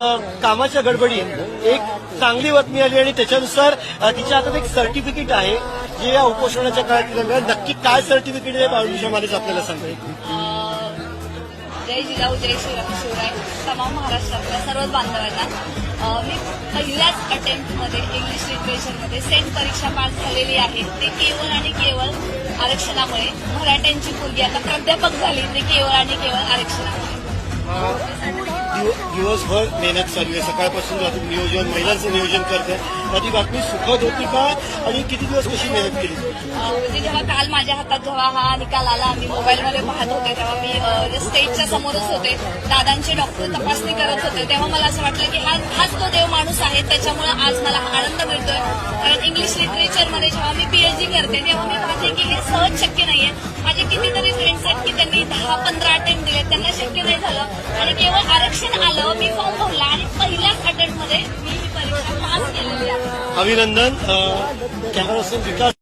कामाच्या गडबडीत एक चांगली बातमी आली आणि त्याच्यानुसार तिच्या हातात एक सर्टिफिकेट आहे जे या उपोषणाच्या काळात दिलं. नक्की काय सर्टिफिकेट आहे बाळूशा मालेच आपल्याला सांगेल. जय जिजाऊ जय शिवराय तमाम महाराष्ट्रातल्या सर्वच बांधवांना मी पहिल्याच अटेम्प्टमध्ये इंग्लिश लिटरेचरमध्ये सेंट परीक्षा पास झालेली आहे. ते केवळ आणि केवळ आरक्षणामुळे. मराठ्यांची मुलगी आता प्राध्यापक झाली ते केवळ आणि केवळ आरक्षणामुळे. दिवसभर मेहनत चालू आहे. सकाळपासून रात्री नियोजन महिलांचं नियोजन करते. ती बातमी सुखद होती का आणि किती दिवस कशी मेहनत केली? म्हणजे जेव्हा काल माझ्या हातात जेव्हा हा निकाल आला मी मोबाईलमध्ये पाहत होते तेव्हा मी स्टेजच्या समोरच होते. दादांचे डॉक्टर तपासणी करत होते तेव्हा मला असं वाटलं की हाच तो देव माणूस आहे. त्याच्यामुळे आज मला आनंद मिळतोय. कारण इंग्लिश लिटरेचरमध्ये जेव्हा मी पीएचडी करते तेव्हा मी पाहते की हे सहज शक्य नाहीये. माझे कितीतरी फ्रेंड्स आहेत की त्यांनी 10-15 अटेम्प्ट दिले त्यांना शक्य नाही झालं आणि केवळ आरक्षण आलं. मी फॉर्म भरला आणि पहिल्याच अटेम्प्टमध्ये मी ही परीक्षा पास केलेली आहे. अभिनंदन. कॅमेरा विकास.